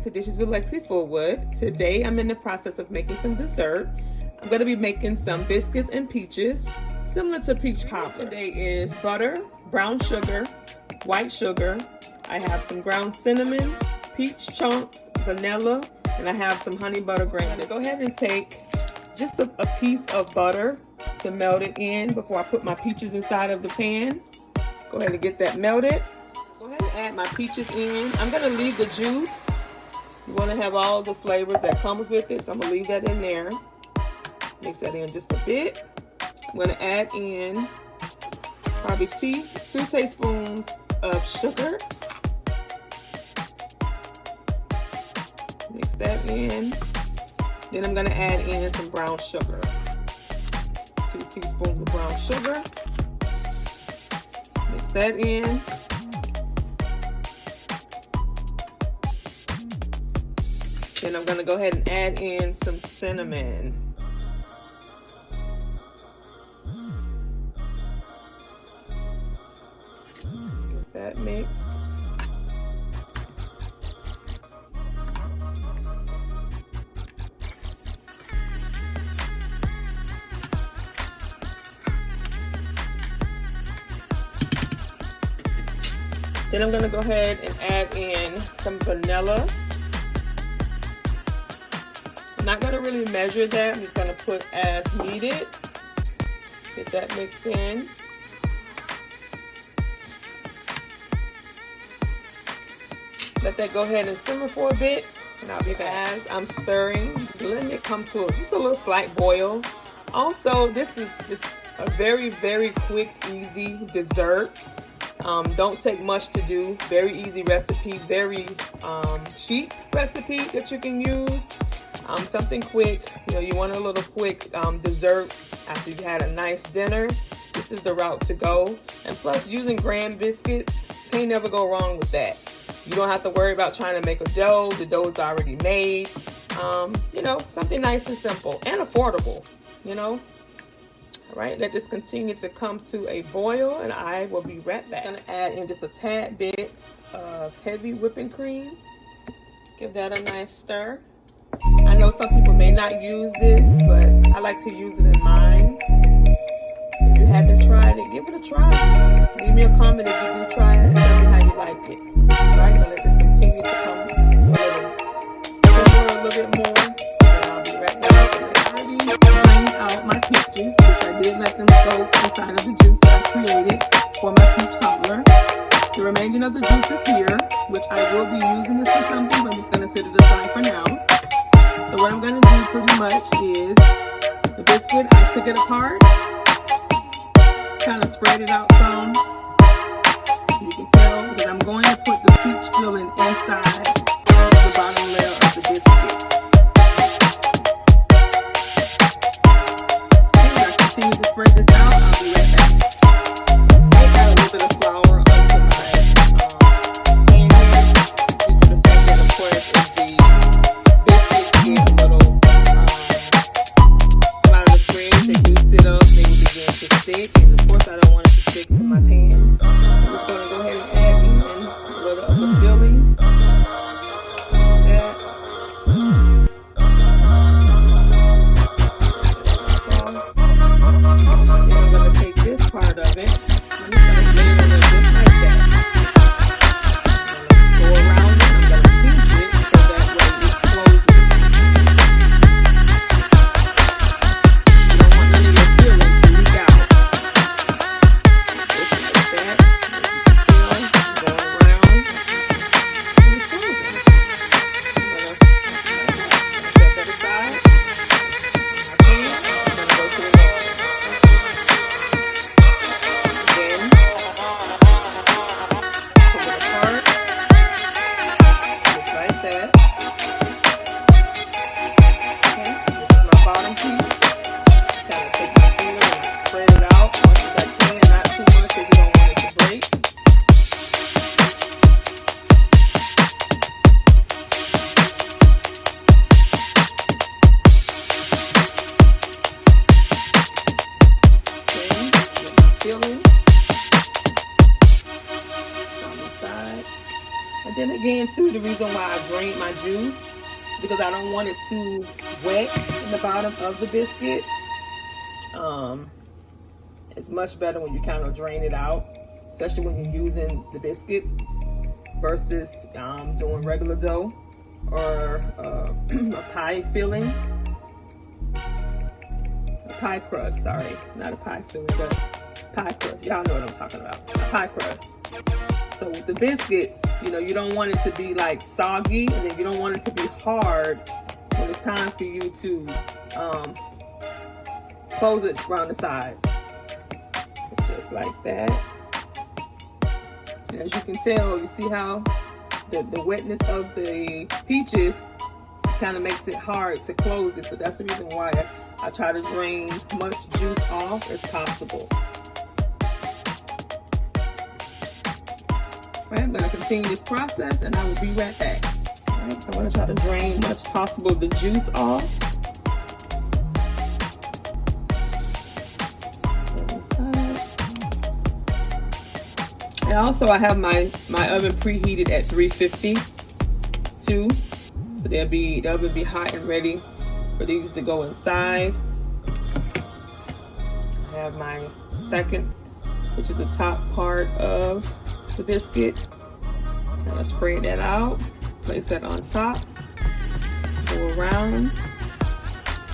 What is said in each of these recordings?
to Dishes with Lexi Fullwood. Today I'm in the process of making some dessert. I'm going to be making some biscuits and peaches, similar to peach cobbler. Today is butter, brown sugar, white sugar. I have some ground cinnamon, peach chunks, vanilla, and I have some honey butter grains. Go ahead and take just a piece of butter to melt it in before I put my peaches inside of the pan. Go ahead and get that melted. Go ahead and add my peaches in. I'm going to leave the juice. You want to have all the flavors that comes with it, so I'm going to leave that in there. Mix that in just a bit. I'm going to add in probably 2 tablespoons of sugar. Mix that in. Then I'm going to add in some brown sugar. 2 teaspoons of brown sugar. Mix that in. Then I'm going to go ahead and add in some cinnamon. Get that mixed. Then I'm going to go ahead and add in some vanilla. I'm not going to really measure that. I'm just going to put as needed. Get that mixed in. Let that go ahead and simmer for a bit. And I'll be back. As I'm stirring, letting it come to just a little slight boil. Also, this is just a very, very quick, easy dessert. Don't take much to do. Very easy recipe, very cheap recipe that you can use. Something quick. You know, you want a little quick dessert after you had a nice dinner. This is the route to go. And plus, using graham biscuits, can't never go wrong with that. You don't have to worry about trying to make a dough. The dough is already made. You know, something nice and simple and affordable. You know. All right, let this continue to come to a boil, and I will be right back. I'm going to add in just a tad bit of heavy whipping cream. Give that a nice stir. I know some people may not use this, but I like to use it in mine. If you haven't tried it, give it a try. Leave me a comment if you do try it and tell me how you like it. All right, now let this continue to come to a little bit more. And I'll be right back. I already drained out my peaches, which I did let them soak inside of the juice that I created for my peach cobbler. The remaining of the juice is here, which I will be using this for something, but I'm just going to set it aside for now. So what I'm going to do pretty much is the biscuit, I took it apart, kind of spread it out some. You can tell because I'm going to put the peach filling inside the bottom layer of the biscuit. As I continue to spread this out, I'll be right back. I got a little bit of flour onto my pan here due to the fact that, of course, if the biscuits get a little come out of the fridge, they do sit up, they will begin to stick, and of course I don't want it to stick to my pan. I'm just going to go ahead and add in a little of the filling. And then again too, the reason why I drained my juice, because I don't want it too wet in the bottom of the biscuit. It's much better when you kind of drain it out, especially when you're using the biscuits versus doing regular dough or a pie filling. A pie crust, sorry, not a pie filling, but pie crust. Y'all know what I'm talking about, a pie crust. So with the biscuits, you know, you don't want it to be like soggy, and then you don't want it to be hard when it's time for you to close it around the sides. Just like that. And as you can tell, you see how the wetness of the peaches kind of makes it hard to close it. So that's the reason why I try to drain as much juice off as possible. All right, I'm going to continue this process and I will be right back. All right, so I'm going to try to drain as much possible the juice off. And also I have my oven preheated at 350 too. So the oven will be hot and ready for these to go inside. I have my second, which is the top part of the biscuit. I'm gonna spray that out, place that on top, go around,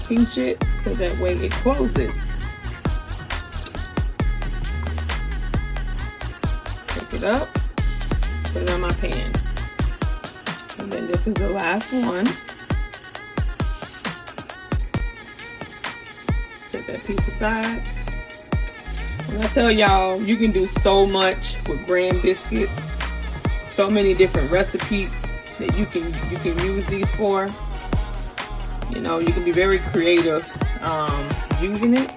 pinch it so that way it closes. Pick it up, put it on my pan. And then this is the last one. Set that piece aside. And I tell y'all, you can do so much with graham biscuits. So many different recipes that you can use these for. You know, you can be very creative using it.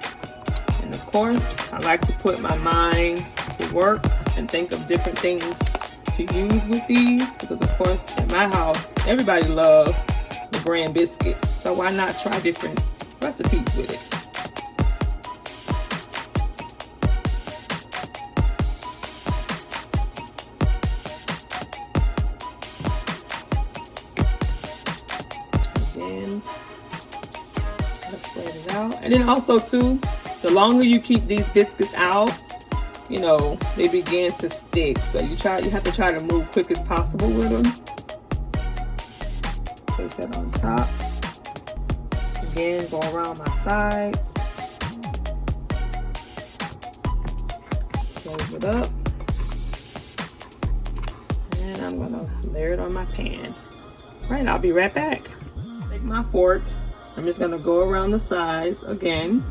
And of course, I like to put my mind to work and think of different things to use with these, because of course at my house everybody loves the graham biscuits, so why not try different recipes with it. Again, let's spread it out. And then also too, the longer you keep these biscuits out, you know, they begin to stick. So you have to try to move quick as possible with them. Place that on top. Again, go around my sides. Close it up. And I'm gonna layer it on my pan. All right, I'll be right back. Take my fork. I'm just gonna go around the sides again.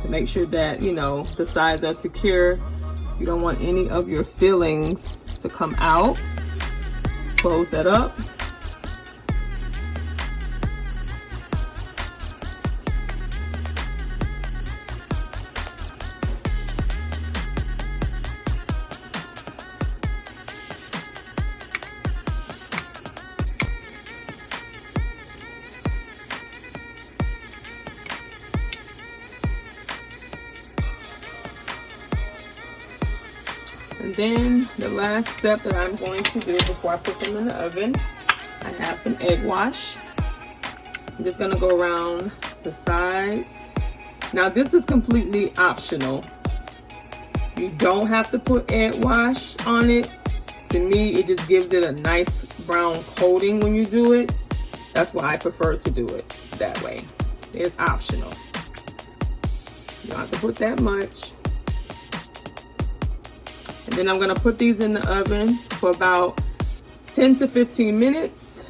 To make sure that, you know, the sides are secure. You don't want any of your fillings to come out. Close that up. And then the last step that I'm going to do before I put them in the oven, I have some egg wash. I'm just gonna go around the sides. Now this is completely optional. You don't have to put egg wash on it. To me, it just gives it a nice brown coating when you do it. That's why I prefer to do it that way. It's optional. You don't have to put that much. And then I'm gonna put these in the oven for about 10 to 15 minutes.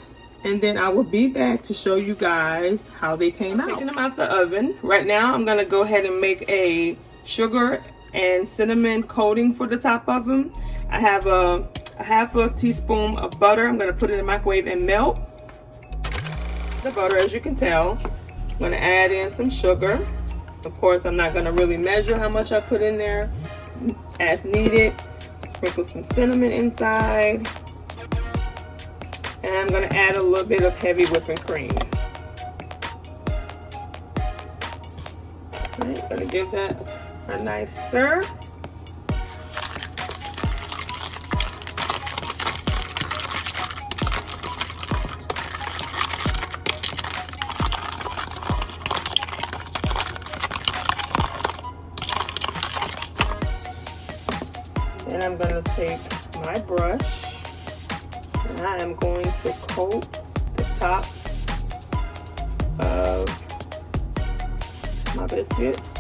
And then I will be back to show you guys how they came out. Taking them out the oven. Right now, I'm gonna go ahead and make a sugar and cinnamon coating for the top of them. I have a half a teaspoon of butter. I'm gonna put it in the microwave and melt the butter, as you can tell. I'm gonna add in some sugar. Of course, I'm not gonna really measure how much I put in there. As needed. Sprinkle some cinnamon inside. And I'm going to add a little bit of heavy whipping cream. Alright, going to give that a nice stir. And I'm going to take my brush and I am going to coat the top of my biscuits.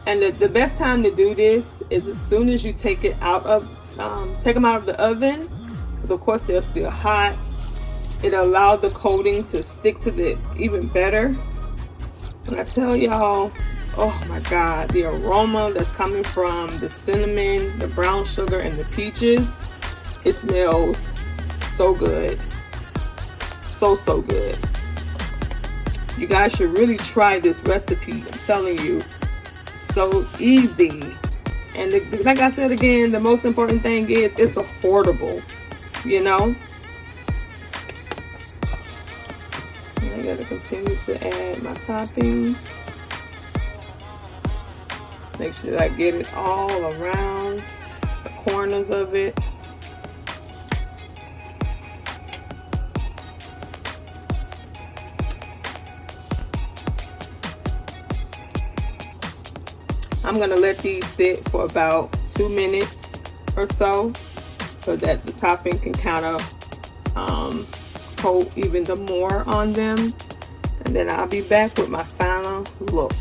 And the best time to do this is as soon as you take it out of, take them out of the oven, because of course they're still hot. It allowed the coating to stick to it even better. When I tell y'all, oh my God, the aroma that's coming from the cinnamon, the brown sugar, and the peaches, it smells so good. So good. You guys should really try this recipe. I'm telling you. So easy, and like I said again, the most important thing is it's affordable, you know. I gotta continue to add my toppings. Make sure that I get it all around the corners of it. I'm gonna let these sit for about 2 minutes or so that the topping can kind of coat even the more on them. And then I'll be back with my final look.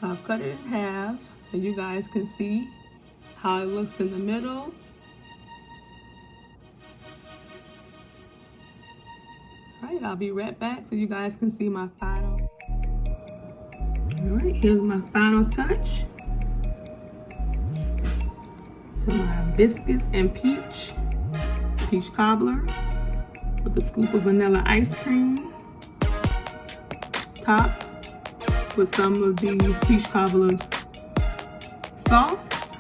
I've cut it in half so you guys can see how it looks in the middle. All right, I'll be right back so you guys can see my final. All right, here's my final touch to my biscuits and peach cobbler with a scoop of vanilla ice cream, topped with some of the peach cobbler sauce,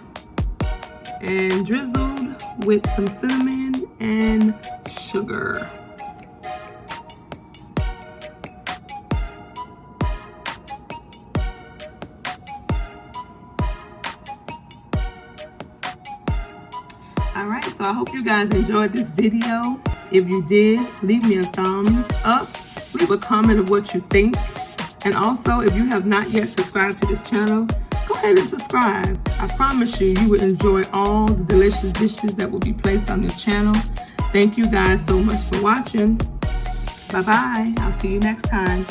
and drizzled with some cinnamon and sugar. Alright, so I hope you guys enjoyed this video. If you did, leave me a thumbs up. Leave a comment of what you think. And also, if you have not yet subscribed to this channel, go ahead and subscribe. I promise you, you will enjoy all the delicious dishes that will be placed on this channel. Thank you guys so much for watching. Bye-bye. I'll see you next time.